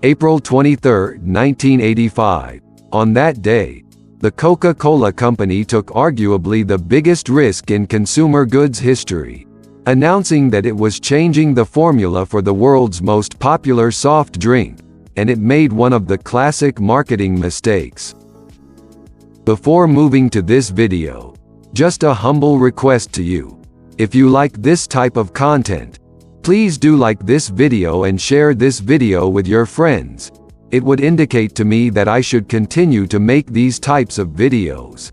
April 23, 1985. On that day, the Coca-Cola Company took arguably the biggest risk in consumer goods history, announcing that it was changing the formula for the world's most popular soft drink, and it made one of the classic marketing mistakes. Before moving to this video, just a humble request to you. If you like this type of content, please do like this video and share this video with your friends. It would indicate to me that I should continue to make these types of videos.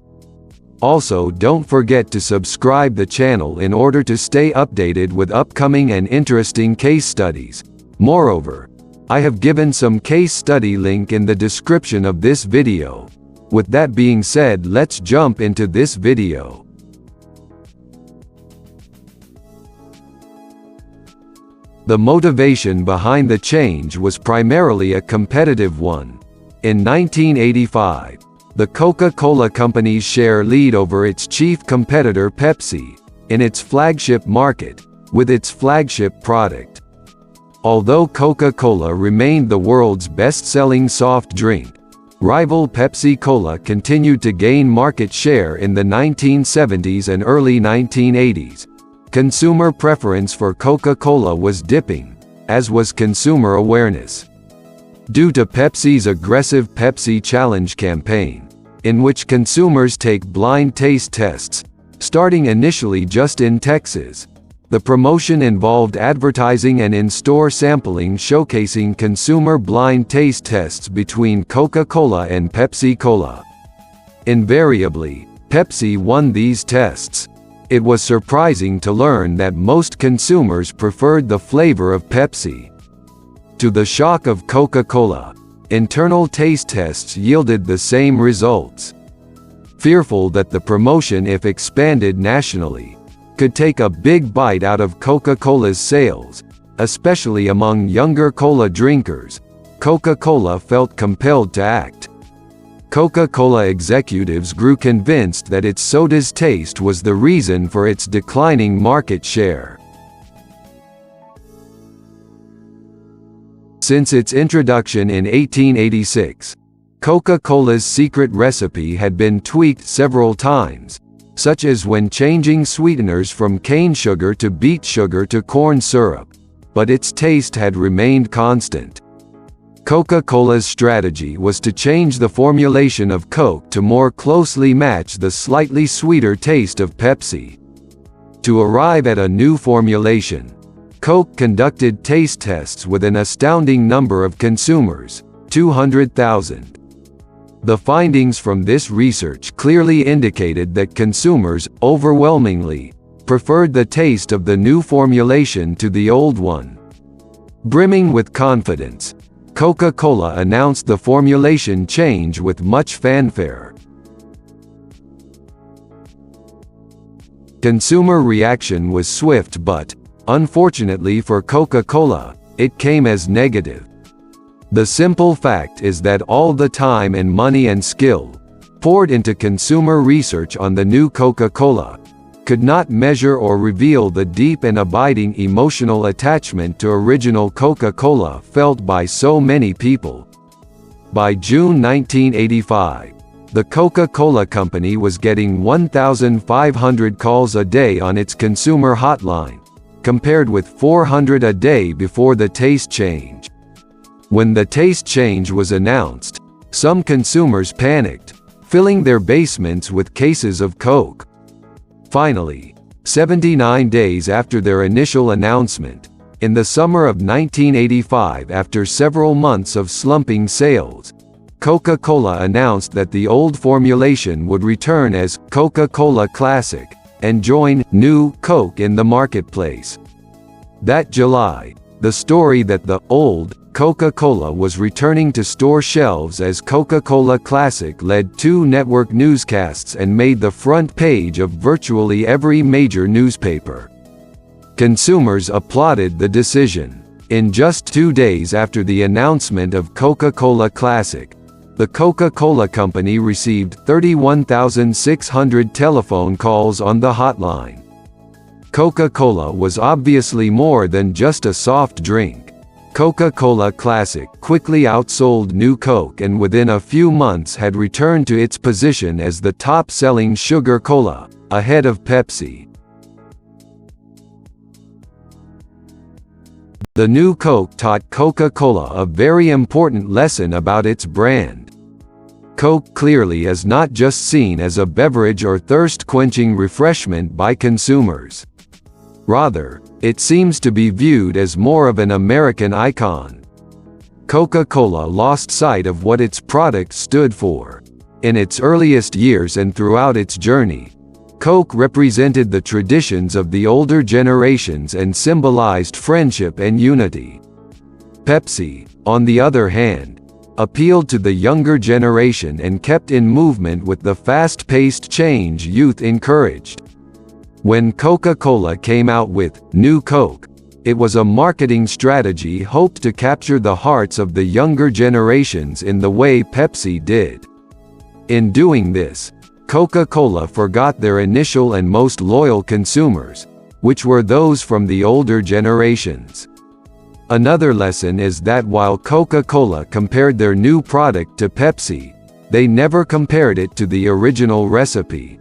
Also, don't forget to subscribe the channel in order to stay updated with upcoming and interesting case studies. Moreover, I have given some case study link in the description of this video. With that being said, let's jump into this video. The motivation behind the change was primarily a competitive one. In 1985, the Coca-Cola Company's share lead over its chief competitor Pepsi, in its flagship market, with its flagship product. Although Coca-Cola remained the world's best-selling soft drink, rival Pepsi Cola continued to gain market share in the 1970s and early 1980s. Consumer preference for Coca-Cola was dipping, as was consumer awareness. Due to Pepsi's aggressive Pepsi Challenge campaign, in which consumers take blind taste tests, starting initially just in Texas, the promotion involved advertising and in-store sampling showcasing consumer blind taste tests between Coca-Cola and Pepsi Cola. Invariably, Pepsi won these tests. It was surprising to learn that most consumers preferred the flavor of Pepsi. To the shock of Coca-Cola, internal taste tests yielded the same results. Fearful that the promotion, if expanded nationally, could take a big bite out of Coca-Cola's sales, especially among younger cola drinkers, Coca-Cola felt compelled to act. Coca-Cola executives grew convinced that its soda's taste was the reason for its declining market share. Since its introduction in 1886, Coca-Cola's secret recipe had been tweaked several times, such as when changing sweeteners from cane sugar to beet sugar to corn syrup, but its taste had remained constant. Coca-Cola's strategy was to change the formulation of Coke to more closely match the slightly sweeter taste of Pepsi. To arrive at a new formulation, Coke conducted taste tests with an astounding number of consumers, 200,000. The findings from this research clearly indicated that consumers, overwhelmingly, preferred the taste of the new formulation to the old one. Brimming with confidence, Coca-Cola announced the formulation change with much fanfare. Consumer reaction was swift but, unfortunately for Coca-Cola, it came as negative. The simple fact is that all the time and money and skill poured into consumer research on the new Coca-Cola could not measure or reveal the deep and abiding emotional attachment to original Coca-Cola felt by so many people. By June 1985, the Coca-Cola Company was getting 1,500 calls a day on its consumer hotline, compared with 400 a day before the taste change. When the taste change was announced, some consumers panicked, filling their basements with cases of Coke. Finally, 79 days after their initial announcement, in the summer of 1985, after several months of slumping sales, Coca-Cola announced that the old formulation would return as Coca-Cola Classic and join New Coke in the marketplace. That July, the story that the old Coca-Cola was returning to store shelves as Coca-Cola Classic led 2 network newscasts and made the front page of virtually every major newspaper. Consumers applauded the decision. In just 2 days after the announcement of Coca-Cola Classic, the Coca-Cola Company received 31,600 telephone calls on the hotline. Coca-Cola was obviously more than just a soft drink. Coca-Cola Classic quickly outsold New Coke and within a few months had returned to its position as the top-selling sugar cola, ahead of Pepsi. The New Coke taught Coca-Cola a very important lesson about its brand. Coke clearly is not just seen as a beverage or thirst-quenching refreshment by consumers. Rather, it seems to be viewed as more of an American icon. Coca-Cola lost sight of what its product stood for. In its earliest years and throughout its journey, Coke represented the traditions of the older generations and symbolized friendship and unity. Pepsi, on the other hand, appealed to the younger generation and kept in movement with the fast-paced change youth encouraged. When Coca-Cola came out with New Coke, it was a marketing strategy hoped to capture the hearts of the younger generations in the way Pepsi did. In doing this, Coca-Cola forgot their initial and most loyal consumers, which were those from the older generations. Another lesson is that while Coca-Cola compared their new product to Pepsi, they never compared it to the original recipe.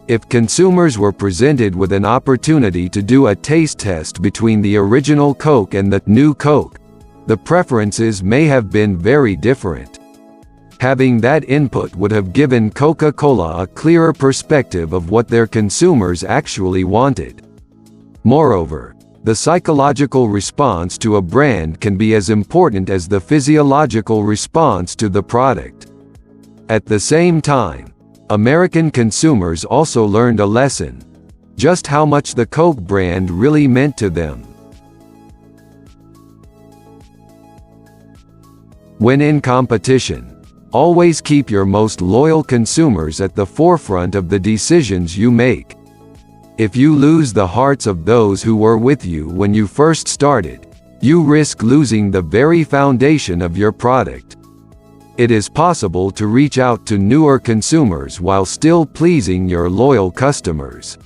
If consumers were presented with an opportunity to do a taste test between the original Coke and the New Coke, the preferences may have been very different. Having that input would have given Coca-Cola a clearer perspective of what their consumers actually wanted. Moreover, the psychological response to a brand can be as important as the physiological response to the product. At the same time, American consumers also learned a lesson: just how much the Coke brand really meant to them. When in competition, always keep your most loyal consumers at the forefront of the decisions you make. If you lose the hearts of those who were with you when you first started, you risk losing the very foundation of your product. It is possible to reach out to newer consumers while still pleasing your loyal customers.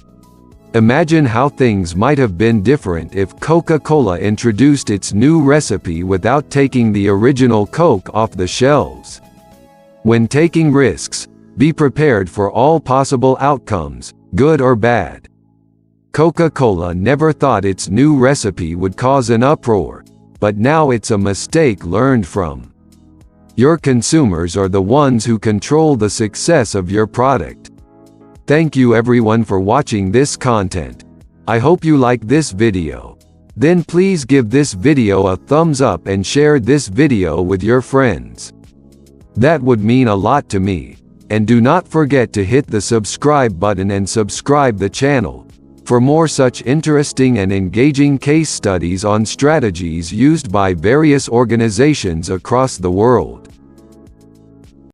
Imagine how things might have been different if Coca-Cola introduced its new recipe without taking the original Coke off the shelves. When taking risks, be prepared for all possible outcomes, good or bad. Coca-Cola never thought its new recipe would cause an uproar, but now it's a mistake learned from. Your consumers are the ones who control the success of your product. Thank you everyone for watching this content. I hope you like this video. Then please give this video a thumbs up and share this video with your friends. That would mean a lot to me. And do not forget to hit the subscribe button and subscribe the channel for more such interesting and engaging case studies on strategies used by various organizations across the world.